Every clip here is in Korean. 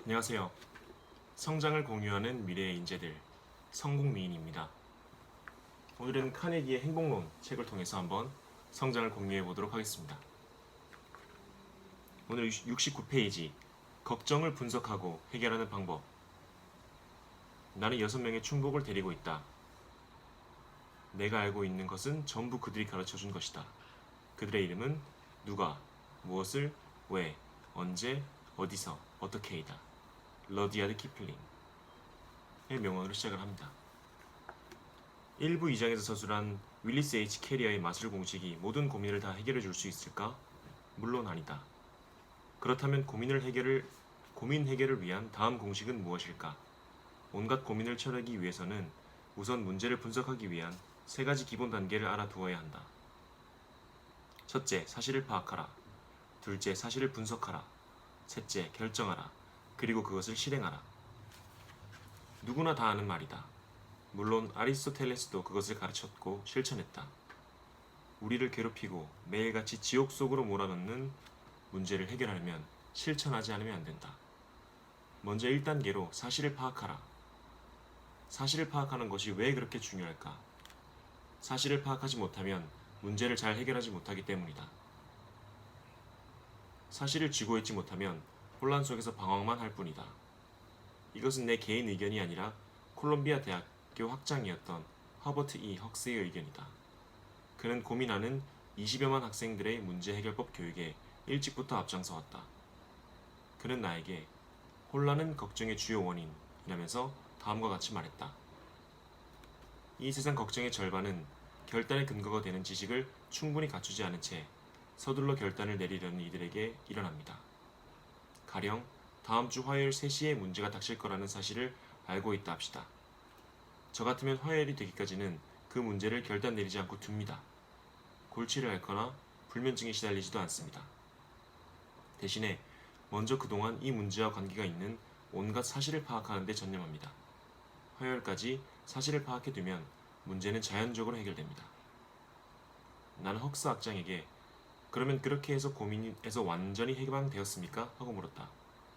안녕하세요. 성장을 공유하는 미래의 인재들, 성공미인입니다. 오늘은 카네기의 행복론 책을 통해서 한번 성장을 공유해 보도록 하겠습니다. 오늘 69페이지, 걱정을 분석하고 해결하는 방법. 나는 6명의 충복을 데리고 있다. 내가 알고 있는 것은 전부 그들이 가르쳐준 것이다. 그들의 이름은 누가, 무엇을, 왜, 언제, 어디서, 어떻게이다. 러디아드 키플링의 명언으로 시작을 합니다. 1부 2장에서 서술한 윌리스 H. 캐리어의 마술 공식이 모든 고민을 다 해결해 줄 수 있을까? 물론 아니다. 그렇다면 고민 해결을 위한 다음 공식은 무엇일까? 온갖 고민을 처리하기 위해서는 우선 문제를 분석하기 위한 3가지 기본 단계를 알아두어야 한다. 첫째, 사실을 파악하라. 둘째, 사실을 분석하라. 셋째, 결정하라. 그리고 그것을 실행하라. 누구나 다 아는 말이다. 물론 아리스토텔레스도 그것을 가르쳤고 실천했다. 우리를 괴롭히고 매일같이 지옥 속으로 몰아넣는 문제를 해결하려면 실천하지 않으면 안 된다. 먼저 1단계로 사실을 파악하라. 사실을 파악하는 것이 왜 그렇게 중요할까? 사실을 파악하지 못하면 문제를 잘 해결하지 못하기 때문이다. 사실을 쥐고 있지 못하면 혼란 속에서 방황만 할 뿐이다. 이것은 내 개인 의견이 아니라 콜롬비아 대학교 학장이었던 허버트 E. 헉스의 의견이다. 그는 고민하는 20여만 학생들의 문제 해결법 교육에 일찍부터 앞장서왔다. 그는 나에게 혼란은 걱정의 주요 원인이라면서 다음과 같이 말했다. 이 세상 걱정의 절반은 결단의 근거가 되는 지식을 충분히 갖추지 않은 채 서둘러 결단을 내리려는 이들에게 일어납니다. 가령 다음 주 화요일 3시에 문제가 닥칠 거라는 사실을 알고 있다 합시다. 저 같으면 화요일이 되기까지는 그 문제를 결단 내리지 않고 둡니다. 골치를 앓거나 불면증에 시달리지도 않습니다. 대신에 먼저 그동안 이 문제와 관계가 있는 온갖 사실을 파악하는 데 전념합니다. 화요일까지 사실을 파악해두면 문제는 자연적으로 해결됩니다. 나는 헉스 학장에게 그러면 그렇게 해서 고민에서 완전히 해방되었습니까? 하고 물었다.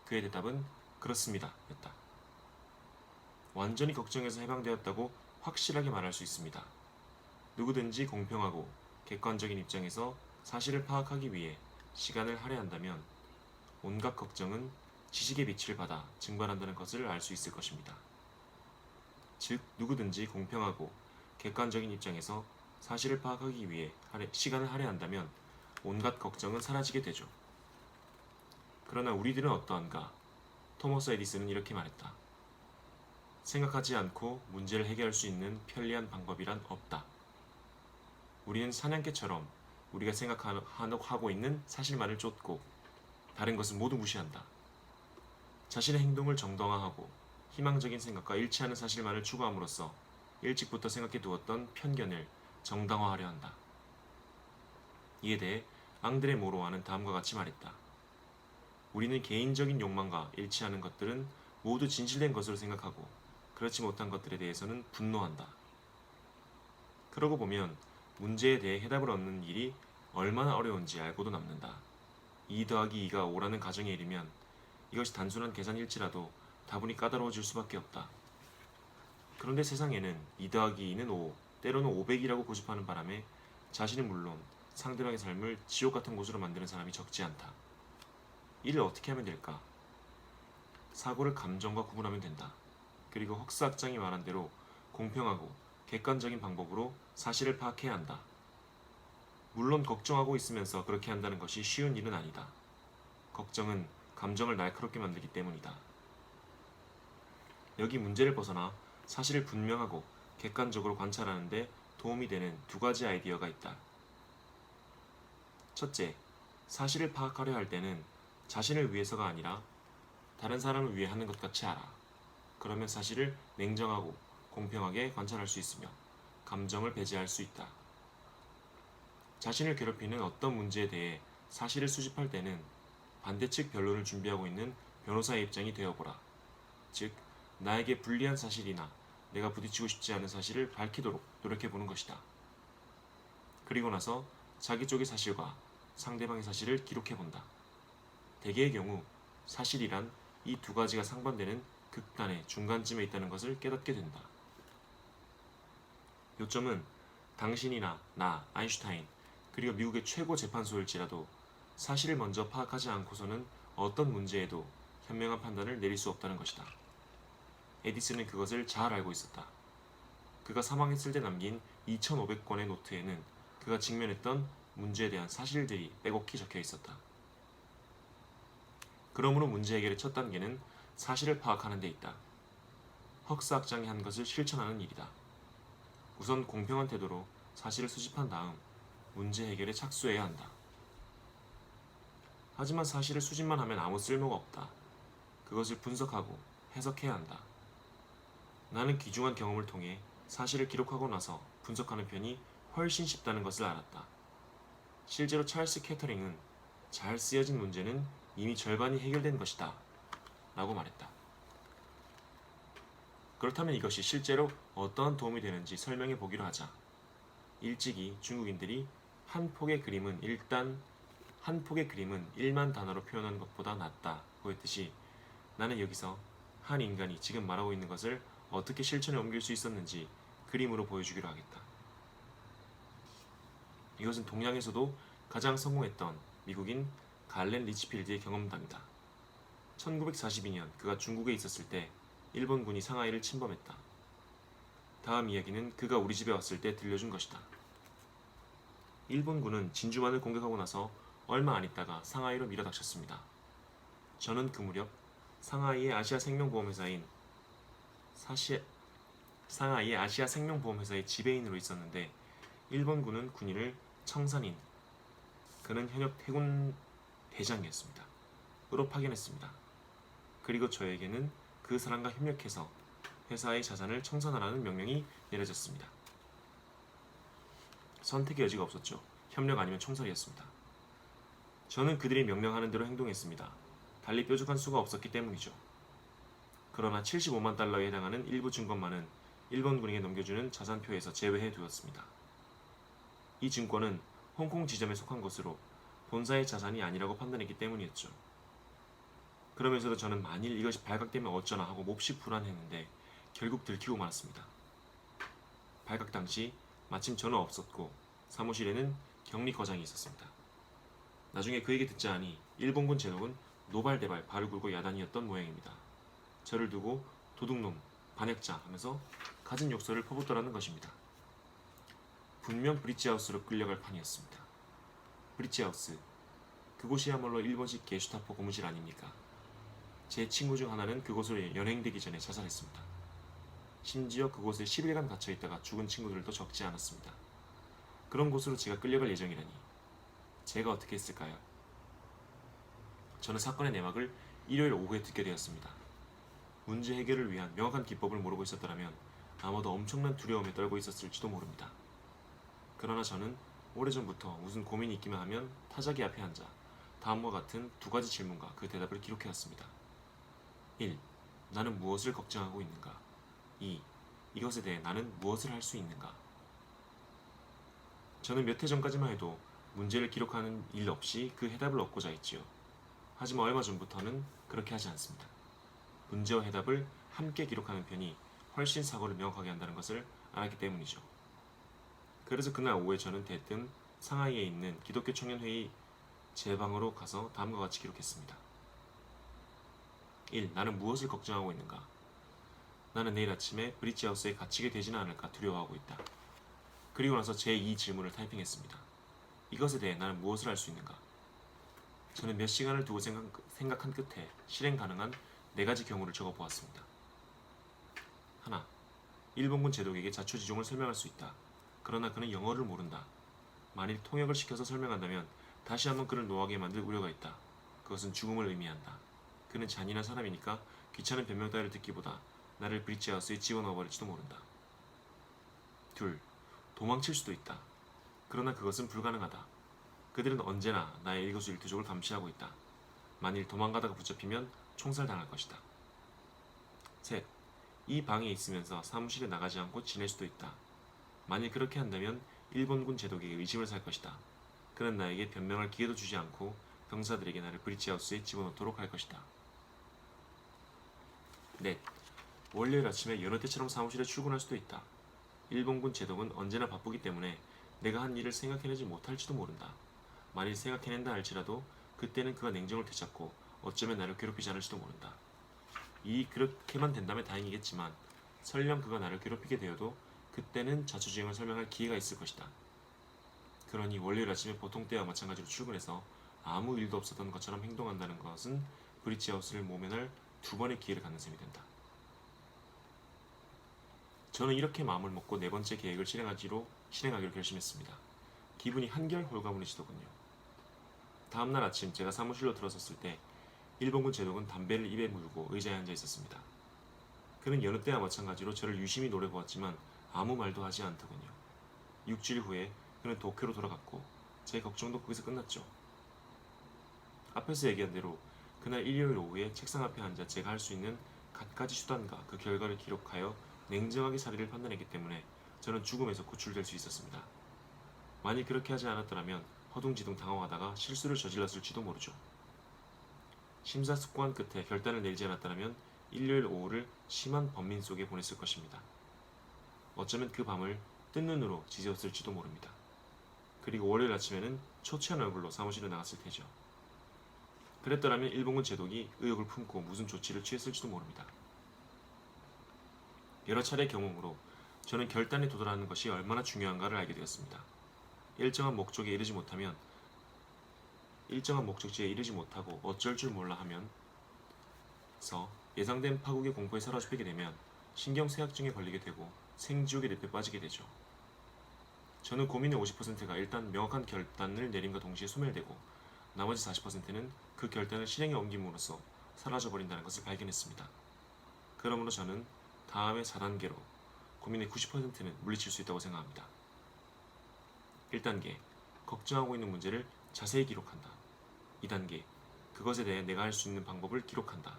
그의 대답은 그렇습니다. 였다. 완전히 걱정에서 해방되었다고 확실하게 말할 수 있습니다. 누구든지 공평하고 객관적인 입장에서 사실을 파악하기 위해 시간을 할애한다면 온갖 걱정은 지식의 빛을 받아 증발한다는 것을 알 수 있을 것입니다. 즉, 누구든지 공평하고 객관적인 입장에서 사실을 파악하기 위해 시간을 할애한다면 온갖 걱정은 사라지게 되죠. 그러나 우리들은 어떠한가? 토머스 에디슨은 이렇게 말했다. 생각하지 않고 문제를 해결할 수 있는 편리한 방법이란 없다. 우리는 사냥개처럼 우리가 생각하고 있는 사실만을 쫓고 다른 것은 모두 무시한다. 자신의 행동을 정당화하고 희망적인 생각과 일치하는 사실만을 추구함으로써 일찍부터 생각해 두었던 편견을 정당화하려 한다. 이에 대해 앙드레 모로와는 다음과 같이 말했다. 우리는 개인적인 욕망과 일치하는 것들은 모두 진실된 것으로 생각하고 그렇지 못한 것들에 대해서는 분노한다. 그러고 보면 문제에 대해 해답을 얻는 일이 얼마나 어려운지 알고도 남는다. 2 더하기 2가 5라는 가정에 이르면 이것이 단순한 계산일지라도 다분히 까다로워질 수밖에 없다. 그런데 세상에는 2 더하기 2는 5, 때로는 500이라고 고집하는 바람에 자신은 물론 상대방의 삶을 지옥 같은 곳으로 만드는 사람이 적지 않다. 이를 어떻게 하면 될까? 사고를 감정과 구분하면 된다. 그리고 헉스 학장이 말한 대로 공평하고 객관적인 방법으로 사실을 파악해야 한다. 물론 걱정하고 있으면서 그렇게 한다는 것이 쉬운 일은 아니다. 걱정은 감정을 날카롭게 만들기 때문이다. 여기 문제를 벗어나 사실을 분명하고 객관적으로 관찰하는 데 도움이 되는 2가지 아이디어가 있다. 첫째, 사실을 파악하려 할 때는 자신을 위해서가 아니라 다른 사람을 위해 하는 것 같이 알아. 그러면 사실을 냉정하고 공평하게 관찰할 수 있으며 감정을 배제할 수 있다. 자신을 괴롭히는 어떤 문제에 대해 사실을 수집할 때는 반대측 변론을 준비하고 있는 변호사의 입장이 되어보라. 즉, 나에게 불리한 사실이나 내가 부딪히고 싶지 않은 사실을 밝히도록 노력해보는 것이다. 그리고 나서 자기 쪽의 사실과 상대방의 사실을 기록해본다. 대개의 경우 사실이란 이 두 가지가 상반되는 극단의 중간쯤에 있다는 것을 깨닫게 된다. 요점은 당신이나 나, 아인슈타인, 그리고 미국의 최고 재판소일지라도 사실을 먼저 파악하지 않고서는 어떤 문제에도 현명한 판단을 내릴 수 없다는 것이다. 에디슨은 그것을 잘 알고 있었다. 그가 사망했을 때 남긴 2,500권의 노트에는 그가 직면했던 문제에 대한 사실들이 빼곡히 적혀 있었다. 그러므로 문제 해결의 첫 단계는 사실을 파악하는 데 있다. 헉스 학장이 한 것을 실천하는 일이다. 우선 공평한 태도로 사실을 수집한 다음 문제 해결에 착수해야 한다. 하지만 사실을 수집만 하면 아무 쓸모가 없다. 그것을 분석하고 해석해야 한다. 나는 귀중한 경험을 통해 사실을 기록하고 나서 분석하는 편이 훨씬 쉽다는 것을 알았다. 실제로 찰스 캐터링은 잘 쓰여진 문제는 이미 절반이 해결된 것이다 라고 말했다. 그렇다면 이것이 실제로 어떠한 도움이 되는지 설명해 보기로 하자. 일찍이 중국인들이 한 폭의 그림은 1만 단어로 표현하는 것보다 낫다고 했듯이 나는 여기서 한 인간이 지금 말하고 있는 것을 어떻게 실천에 옮길 수 있었는지 그림으로 보여주기로 하겠다. 이것은 동양에서도 가장 성공했던 미국인 갈렌 리치필드의 경험담이다. 1942년 그가 중국에 있었을 때 일본군이 상하이를 침범했다. 다음 이야기는 그가 우리 집에 왔을 때 들려준 것이다. 일본군은 진주만을 공격하고 나서 얼마 안 있다가 상하이로 밀어닥쳤습니다. 저는 그 무렵 상하이의 아시아 생명보험회사의 지배인으로 있었는데 일본군은 군인을 청산인, 그는 현역 해군 대장이었습니다. 으로 파견했습니다. 그리고 저에게는 그 사람과 협력해서 회사의 자산을 청산하라는 명령이 내려졌습니다. 선택의 여지가 없었죠. 협력 아니면 총살이었습니다. 저는 그들이 명령하는 대로 행동했습니다. 달리 뾰족한 수가 없었기 때문이죠. 그러나 75만 달러에 해당하는 일부 증권만은 일본군에게 넘겨주는 자산표에서 제외해 두었습니다. 이 증권은 홍콩 지점에 속한 것으로 본사의 자산이 아니라고 판단했기 때문이었죠. 그러면서도 저는 만일 이것이 발각되면 어쩌나 하고 몹시 불안했는데 결국 들키고 말았습니다. 발각 당시 마침 저는 없었고 사무실에는 격리거장이 있었습니다. 나중에 그에게 듣자 하니 일본군 제독은 노발대발 발을 굴고 야단이었던 모양입니다. 저를 두고 도둑놈, 반역자 하면서 갖은 욕설을 퍼붓더라는 것입니다. 분명 브릿지하우스로 끌려갈 판이었습니다. 브릿지하우스, 그곳이야말로 일본식 게슈타포 고무실 아닙니까? 제 친구 중 하나는 그곳으로 연행되기 전에 자살했습니다. 심지어 그곳에 10일간 갇혀있다가 죽은 친구들도 적지 않았습니다. 그런 곳으로 제가 끌려갈 예정이라니 제가 어떻게 했을까요? 저는 사건의 내막을 일요일 오후에 듣게 되었습니다. 문제 해결을 위한 명확한 기법을 모르고 있었더라면 아마도 엄청난 두려움에 떨고 있었을지도 모릅니다. 그러나 저는 오래전부터 무슨 고민이 있기만 하면 타자기 앞에 앉아 다음과 같은 두 가지 질문과 그 대답을 기록해왔습니다. 1. 나는 무엇을 걱정하고 있는가? 2. 이것에 대해 나는 무엇을 할 수 있는가? 저는 몇 해 전까지만 해도 문제를 기록하는 일 없이 그 해답을 얻고자 했지요. 하지만 얼마 전부터는 그렇게 하지 않습니다. 문제와 해답을 함께 기록하는 편이 훨씬 사고를 명확하게 한다는 것을 알았기 때문이죠. 그래서 그날 오후에 저는 대뜸 상하이에 있는 기독교 청년회의 제 방으로 가서 다음과 같이 기록했습니다. 1. 나는 무엇을 걱정하고 있는가? 나는 내일 아침에 브릿지하우스에 갇히게 되지는 않을까 두려워하고 있다. 그리고 나서 제 2 질문을 타이핑했습니다. 이것에 대해 나는 무엇을 할 수 있는가? 저는 몇 시간을 두고 생각한 끝에 실행 가능한 4가지 경우를 적어보았습니다. 하나, 일본군 제독에게 자초지종을 설명할 수 있다. 그러나 그는 영어를 모른다. 만일 통역을 시켜서 설명한다면 다시 한번 그를 노하게 만들 우려가 있다. 그것은 죽음을 의미한다. 그는 잔인한 사람이니까 귀찮은 변명 따위를 듣기보다 나를 브릿지하우스에 집어넣어 버릴지도 모른다. 둘, 도망칠 수도 있다. 그러나 그것은 불가능하다. 그들은 언제나 나의 일거수일투족을 감시하고 있다. 만일 도망가다가 붙잡히면 총살당할 것이다. 셋, 이 방에 있으면서 사무실에 나가지 않고 지낼 수도 있다. 만일 그렇게 한다면 일본군 제독에게 의심을 살 것이다. 그는 나에게 변명할 기회도 주지 않고 병사들에게 나를 브릿지하우스에 집어넣도록 할 것이다. 넷. 월요일 아침에 여느 때처럼 사무실에 출근할 수도 있다. 일본군 제독은 언제나 바쁘기 때문에 내가 한 일을 생각해내지 못할지도 모른다. 만일 생각해낸다 할지라도 그때는 그가 냉정을 되찾고 어쩌면 나를 괴롭히지 않을지도 모른다. 일이 그렇게만 된다면 다행이겠지만 설령 그가 나를 괴롭히게 되어도 그때는 자초지종을 설명할 기회가 있을 것이다. 그러니 월요일 아침에 보통 때와 마찬가지로 출근해서 아무 일도 없었던 것처럼 행동한다는 것은 브리지하우스를 모면할 두 번의 기회를 갖는 셈이 된다. 저는 이렇게 마음을 먹고 네 번째 계획을 실행하기로 결심했습니다. 기분이 한결 홀가분해지더군요. 다음날 아침 제가 사무실로 들어섰을 때 일본군 제독은 담배를 입에 물고 의자에 앉아 있었습니다. 그는 여느 때와 마찬가지로 저를 유심히 노려보았지만 아무 말도 하지 않더군요. 6주일 후에 그는 도쿄로 돌아갔고 제 걱정도 거기서 끝났죠. 앞에서 얘기한 대로 그날 일요일 오후에 책상 앞에 앉아 제가 할 수 있는 갖가지 수단과 그 결과를 기록하여 냉정하게 사례를 판단했기 때문에 저는 죽음에서 구출될 수 있었습니다. 만일 그렇게 하지 않았더라면 허둥지둥 당황하다가 실수를 저질렀을지도 모르죠. 심사숙고한 끝에 결단을 내리지 않았더라면 일요일 오후를 심한 번민 속에 보냈을 것입니다. 어쩌면 그 밤을 뜬 눈으로 지새웠을지도 모릅니다. 그리고 월요일 아침에는 초췌한 얼굴로 사무실에 나갔을 테죠. 그랬더라면 일본군 제독이 의혹을 품고 무슨 조치를 취했을지도 모릅니다. 여러 차례 경험으로 저는 결단에 도달하는 것이 얼마나 중요한가를 알게 되었습니다. 일정한 목적지에 이르지 못하고 어쩔 줄 몰라 하면서 예상된 파국의 공포에 사로잡히게 되면 신경쇠약증에 걸리게 되고 생지옥의 늪에 빠지게 되죠. 저는 고민의 50%가 일단 명확한 결단을 내림과 동시에 소멸되고 나머지 40%는 그 결단을 실행에 옮김으로써 사라져버린다는 것을 발견했습니다. 그러므로 저는 다음의 4단계로 고민의 90%는 물리칠 수 있다고 생각합니다. 1단계, 걱정하고 있는 문제를 자세히 기록한다. 2단계, 그것에 대해 내가 할 수 있는 방법을 기록한다.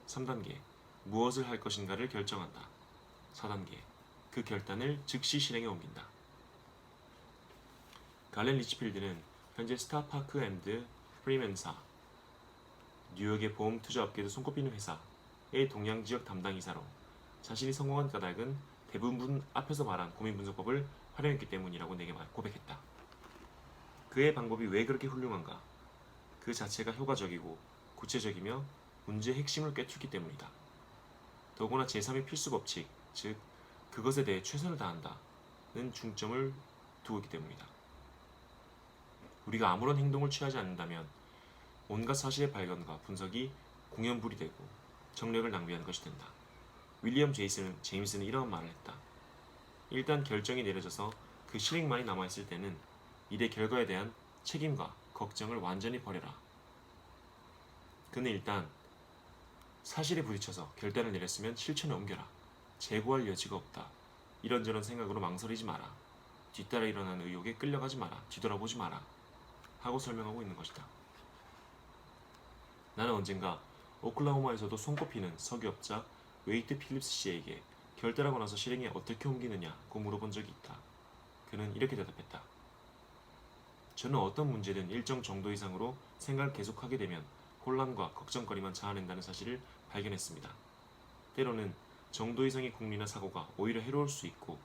3단계, 무엇을 할 것인가를 결정한다. 4단계, 그 결단을 즉시 실행에 옮긴다. 갈렌 리치필드는 현재 스타파크 앤드 프리맨사, 뉴욕의 보험 투자 업계도 손꼽히는 회사의 동양지역 담당이사로 자신이 성공한 까닭은 대부분 앞에서 말한 고민 분석법을 활용했기 때문이라고 내게 고백했다. 그의 방법이 왜 그렇게 훌륭한가? 그 자체가 효과적이고 구체적이며 문제의 핵심을 꿰뚫기 때문이다. 더구나 제3의 필수 법칙, 즉 그것에 대해 최선을 다한다는 중점을 두고 있기 때문이다. 우리가 아무런 행동을 취하지 않는다면 온갖 사실의 발견과 분석이 공연불이 되고 정력을 낭비하는 것이 된다. 윌리엄 제임스는 이런 말을 했다. 일단 결정이 내려져서 그 실행만이 남아있을 때는 일의 결과에 대한 책임과 걱정을 완전히 버려라. 그는 일단 사실에 부딪혀서 결단을 내렸으면 실천에 옮겨라. 재고할 여지가 없다. 이런저런 생각으로 망설이지 마라. 뒤따라 일어나는 의혹에 끌려가지 마라. 뒤돌아보지 마라. 하고 설명하고 있는 것이다. 나는 언젠가 오클라호마에서도 손꼽히는 석유업자 웨이트 필립스 씨에게 결단하고 나서 실행에 어떻게 옮기느냐고 물어본 적이 있다. 그는 이렇게 대답했다. 저는 어떤 문제든 일정 정도 이상으로 생각을 계속하게 되면 혼란과 걱정거리만 자아낸다는 사실을 발견했습니다. 때로는 정도 이상의 궁리나 사고가 오히려 해로울 수 있고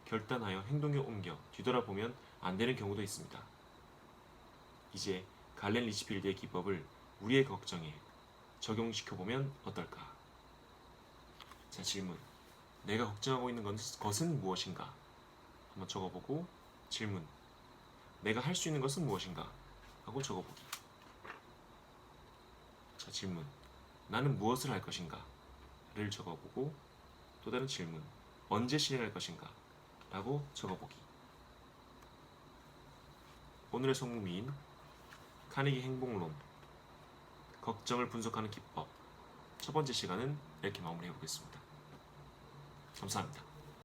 결단하여 행동에 옮겨 뒤돌아보면 안 되는 경우도 있습니다. 이제 갈렌 리치필드의 기법을 우리의 걱정에 적용시켜보면 어떨까? 자, 질문. 내가 걱정하고 있는 것은 무엇인가? 한번 적어보고 질문. 내가 할 수 있는 것은 무엇인가? 하고 적어보기. 자, 질문. 나는 무엇을 할 것인가? 를 적어보고 또 다른 질문. 언제 실행할 것인가? 라고 적어보기. 오늘의 성무미인 카네기 행복론, 걱정을 분석하는 기법 첫 번째 시간은 이렇게 마무리해보겠습니다. 감사합니다.